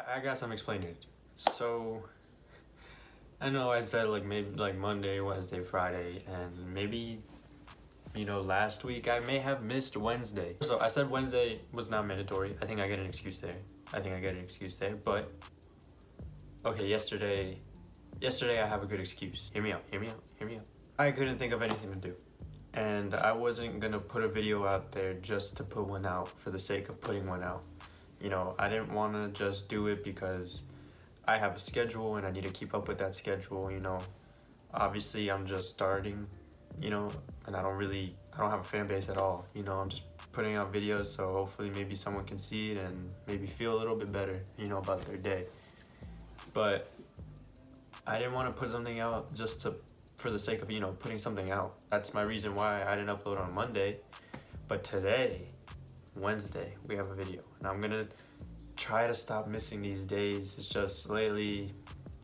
I guess I'm explaining it. So, I know I said like maybe like Monday, Wednesday, Friday, and maybe, last week I may have missed Wednesday. So I said Wednesday was not mandatory. I think I get an excuse there. But, okay, yesterday I have a good excuse. Hear me out. I couldn't think of anything to do. And I wasn't gonna put a video out there just to put one out for the sake of putting one out. I didn't want to just do it because I have a schedule and I need to keep up with that schedule. Obviously I'm just starting, and I don't have a fan base at all. I'm just putting out videos, so hopefully maybe someone can see it and maybe feel a little bit better, about their day. But I didn't want to put something out just for the sake of, putting something out. That's my reason why I didn't upload on Monday. But today, Wednesday, we have a video, and I'm gonna try to stop missing these days. It's just lately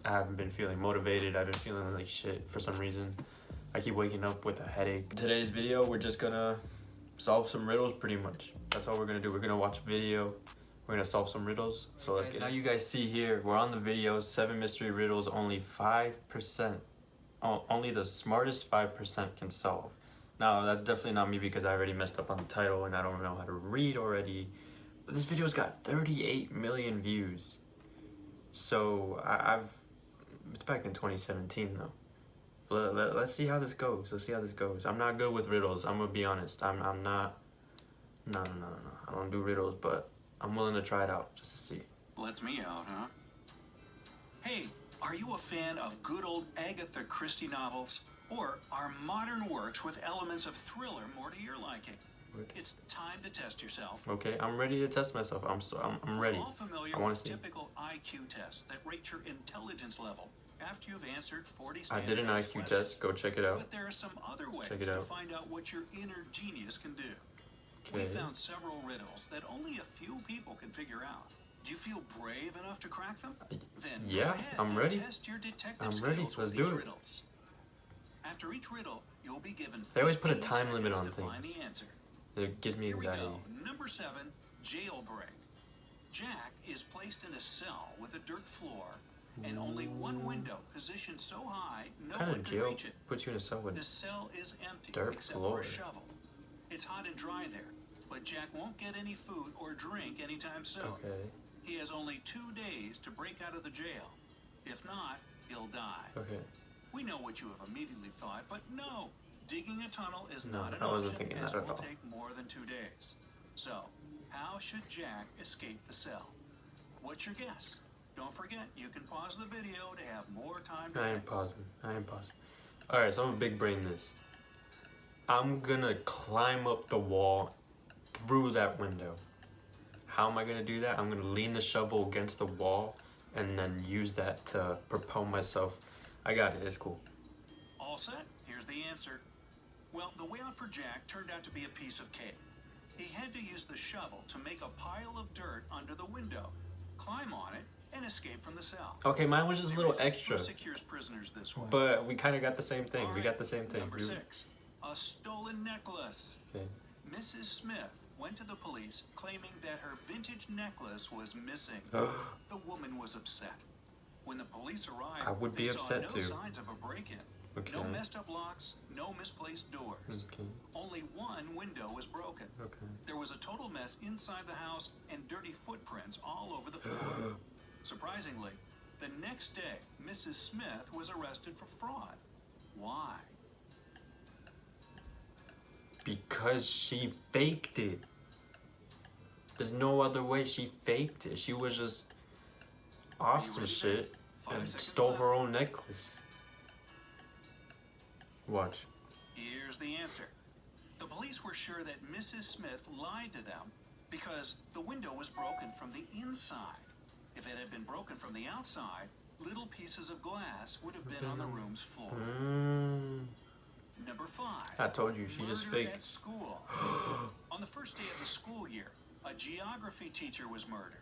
I haven't been feeling motivated. I've been feeling like shit for some reason. I keep waking up with a headache. Today's video, we're just gonna solve some riddles pretty much. That's all we're gonna do. We're gonna watch a video. We're gonna solve some riddles. So let's get it. Now you guys see here, we're on the video, 7 mystery riddles, only 5%. Only the smartest 5% can solve. Now, that's definitely not me because I already messed up on the title and I don't know how to read already. But this video's got 38 million views. So, it's back in 2017 though. Let's see how this goes. I'm not good with riddles. I'm gonna be honest. I'm not. No. I don't do riddles, but I'm willing to try it out just to see. Lets me out, huh? Hey, are you a fan of good old Agatha Christie novels? Or are modern works with elements of thriller more to your liking? What? It's time to test yourself. Okay, I'm ready to test myself. I'm ready. We're all familiar I want with to see. typical IQ tests that rate your intelligence level after you've answered 40 I did an IQ questions. test. Go check it out. But there are some other ways Check it to out. find out what your inner genius can do. Okay. We found several riddles that only a few people can figure out. Do you feel brave enough to crack them? Then Yeah, go ahead I'm and ready. test your detective I'm ready. skills Let's with do these it. riddles. After each riddle, you'll be given They always put a 15 time limit on seconds to find things. the answer. It gives me Here we anxiety. go. Number 7, jailbreak. Jack is placed in a cell with a dirt floor and only one window positioned so high no What kind one of can jail reach it. puts you in a cell with The cell is empty dirt except floor? for a shovel. It's hot and dry there, but Jack won't get any food or drink anytime soon. Okay. He has only 2 days to break out of the jail. If not, he'll die. Okay. We know what you have immediately thought, but no. Digging a tunnel is No, not an I wasn't option, thinking as that it at will all. take more than 2 days. So, how should Jack escape the cell? What's your guess? Don't forget, you can pause the video to have more time to I am think. pausing. Alright, so I'm gonna big brain this. I'm gonna climb up the wall through that window. How am I gonna do that? I'm gonna lean the shovel against the wall and then use that to propel myself. I got it, it's cool. All set? Here's the answer. Well, the way out for Jack turned out to be a piece of cake. He had to use the shovel to make a pile of dirt under the window, climb on it, and escape from the cell. Okay, mine was just a little Seriously, extra. who secures prisoners this way? But we kind of got the same thing. All We right, got the same thing. Number 6, a stolen necklace. Okay. Mrs. Smith went to the police claiming that her vintage necklace was missing. Oh. The woman was upset. When the police arrived, I would be they upset saw no too. signs of a break-in. Okay. No messed up locks, no misplaced doors. Okay. Only one window was broken. Okay. There was a total mess inside the house and dirty footprints all over the floor. Surprisingly, the next day, Mrs. Smith was arrested for fraud. Why? Because she faked it. There's no other way. She faked it. She was just off some shit and stole her own necklace. Watch. Here's the answer. The police were sure that Mrs. Smith lied to them because the window was broken from the inside. If it had been broken from the outside, little pieces of glass would have been on the room's floor. Number 5. I told you, she just Murder faked. at school. On the first day of the school year, a geography teacher was murdered.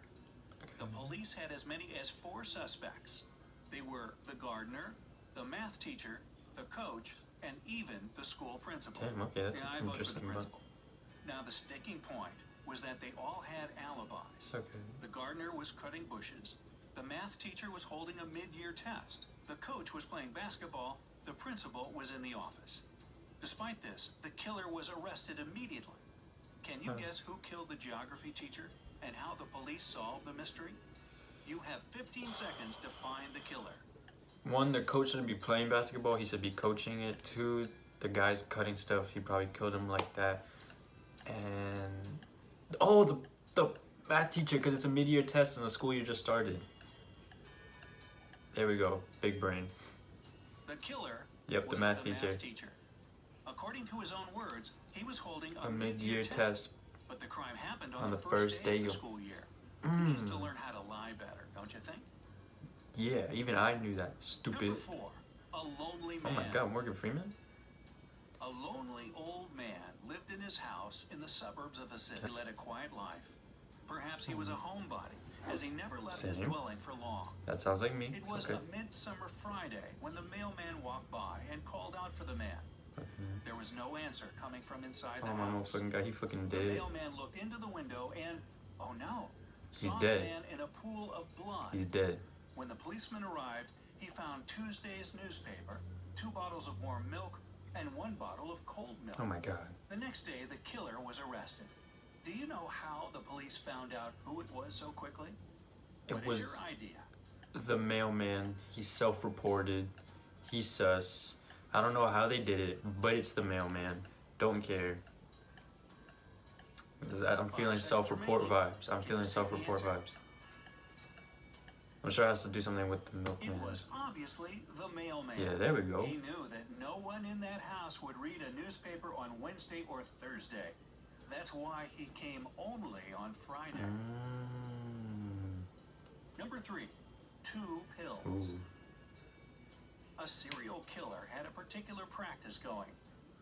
The police had as many as 4 suspects. They were the gardener, the math teacher, the coach, and even the school principal. Damn, okay, that's I voted for the interesting. But principal. Now, the sticking point was that they all had alibis. okay. The gardener was cutting bushes, The math teacher was holding a mid-year test. The coach was playing basketball. The principal was in the office. Despite this, the killer was arrested immediately. Can you guess who killed the geography teacher and how the police solved the mystery? You have 15 seconds to find the killer. One, the coach shouldn't be playing basketball. He should be coaching it. Two, the guy's cutting stuff. He probably killed him like that. And oh, the math teacher, because it's a mid-year test and the school year just started. There we go. Big brain. The killer Yep, the was math the teacher. math teacher. According to his own words, he was holding A mid-year test. But the crime happened on the the first day of the of- school year. He needs to learn how to lie better, don't you think? Yeah, even I knew that. Stupid. Number 4, a lonely Oh man. my god, Morgan Freeman? A lonely old man lived in his house in the suburbs of a city. He led a quiet life. Perhaps he was a homebody, as he never left his Same. dwelling for long. That sounds like me. It was Okay. a midsummer Friday when the mailman walked by and called out for the man. There was no answer coming from inside the Oh my house. motherfucking guy, he fucking The dead. mailman looked into the window and, oh no, He's saw dead. a man in a pool of blood. He's dead. When the policeman arrived, he found Tuesday's newspaper, 2 bottles of warm milk, and 1 bottle of cold milk. Oh my god. The next day, the killer was arrested. Do you know how the police found out who it was so quickly? It What is was your idea? the mailman. He's self-reported. He's sus. I don't know how they did it, but it's the mailman. Don't care. I'm feeling self-report vibes. I'm feeling self-report vibes. I'm sure it has to do something with the It milkman. was obviously the mailman. Yeah, there we go. He knew that no one in that house would read a newspaper on Wednesday or Thursday. That's why he came only on Friday. Number 3, 2 pills. Ooh. A serial killer had a particular practice going.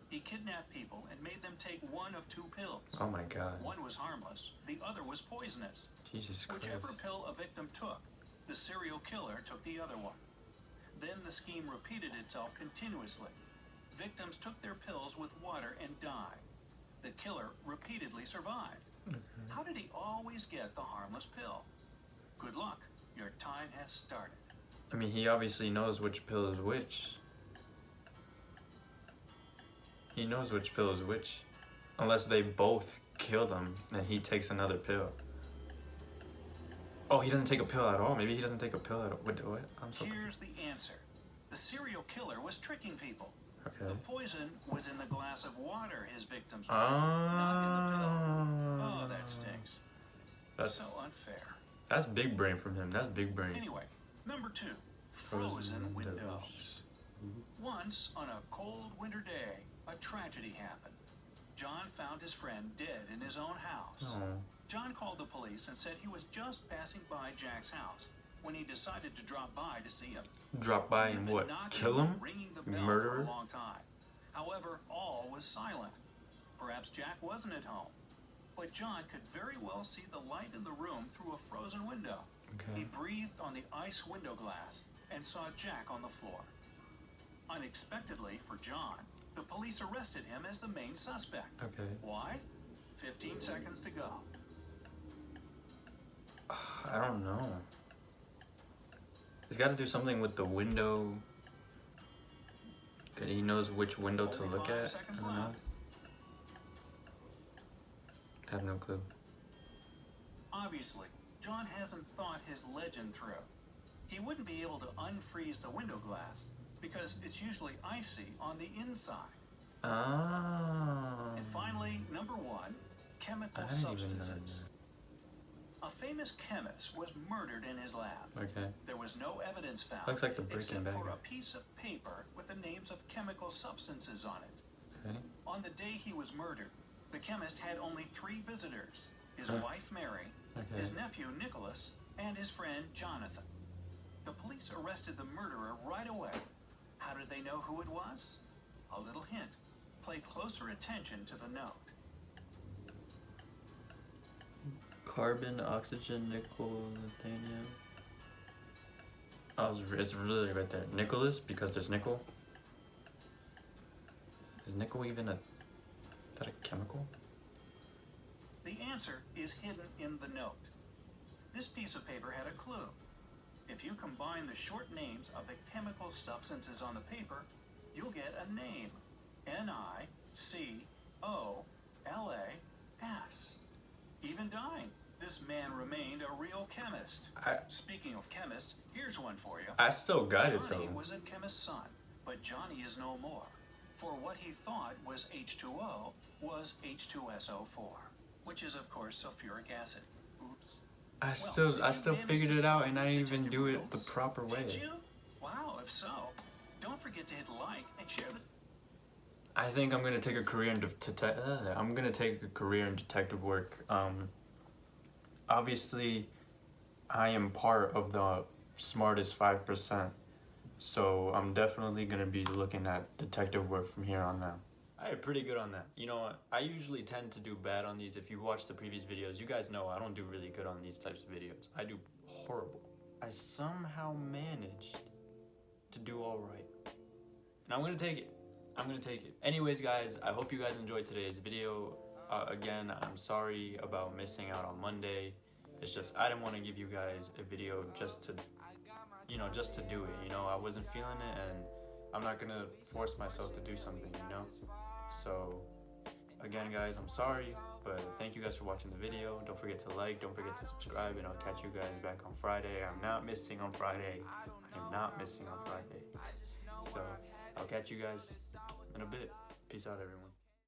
He kidnapped people and made them take one of 2 pills. Oh my god. One was harmless, the other was poisonous. Jesus Christ. Whichever pill a victim took, the serial killer took the other one. Then the scheme repeated itself continuously. Victims took their pills with water and died. The killer repeatedly survived. How did he always get the harmless pill? Good luck. Your time has started. I mean, he obviously knows which pill is which. He knows which pill is which. Unless they both kill him and he takes another pill. Oh, he doesn't take a pill at all. Maybe he doesn't take a pill at all. What? I'm so... Here's the answer. The serial killer was tricking people. The Okay. poison was in the glass of water his victims drank, not in the pill. Oh, that stinks. That's, So unfair. that's big brain from him. That's big brain. Anyway, number 2, frozen windows. Once, on a cold winter day, a tragedy happened. John found his friend dead in his own house. Oh. John called the police and said he was just passing by Jack's house when he decided to drop by to see him. Drop by He'd and been what? knocking Kill him? and ringing the bell for Murderer? a long time. However, all was silent. Perhaps Jack wasn't at home. But John could very well see the light in the room through a frozen window. He Okay. breathed on the ice window glass and saw Jack on the floor. Unexpectedly for John, the police arrested him as the main suspect. Okay. Why? 15 seconds to go. I don't know. He's got to do something with the window. Okay, he knows which window to Only look 5 at. I seconds don't know. left. I have no clue. Obviously, John hasn't thought his legend through. He wouldn't be able to unfreeze the window glass because it's usually icy on the inside. Ah. And finally, number 1, chemical I didn't even know substances. A famous chemist was murdered in his lab. Okay. There was no evidence found Looks like the Breaking except Bad for guy. a piece of paper with the names of chemical substances on it. Okay. On the day he was murdered, the chemist had only 3 visitors: his Huh. wife Mary, Okay. his nephew Nicholas, and his friend Jonathan. The police arrested the murderer right away. How did they know who it was? A little hint. Pay closer attention to the note. Carbon, oxygen, nickel, titanium. Oh, it's really right there. Nicholas, because there's nickel. Is nickel even that a chemical? The answer is hidden in the note. This piece of paper had a clue. If you combine the short names of the chemical substances on the paper, you'll get a name. Nicolas. Even dying, this man remained a real chemist. Speaking of chemists, here's one for you. I still got it Johnny though. was a chemist's son, but Johnny is no more. For what he thought was H2O was H2SO4, which is of course sulfuric acid. Oops. I still figured it out, and I didn't even do it the proper way. Did you? Wow, if so, don't forget to hit like and share the... I think I'm gonna take a career in detective work. Obviously, I am part of the smartest 5%, so I'm definitely gonna be looking at detective work from here on out. I did pretty good on that. You know what? I usually tend to do bad on these. If you watch the previous videos, you guys know I don't do really good on these types of videos. I do horrible. I somehow managed to do all right. And I'm gonna take it. I'm gonna take it. Anyways, guys, I hope you guys enjoyed today's video. Again, I'm sorry about missing out on Monday. It's just, I didn't want to give you guys a video just to, just to do it. I wasn't feeling it, and I'm not gonna force myself to do something, So, again, guys, I'm sorry, but thank you guys for watching the video. Don't forget to like, don't forget to subscribe, and I'll catch you guys back on Friday. I'm not missing on Friday. I'm not missing on Friday. So, I'll catch you guys in a bit. Peace out, everyone.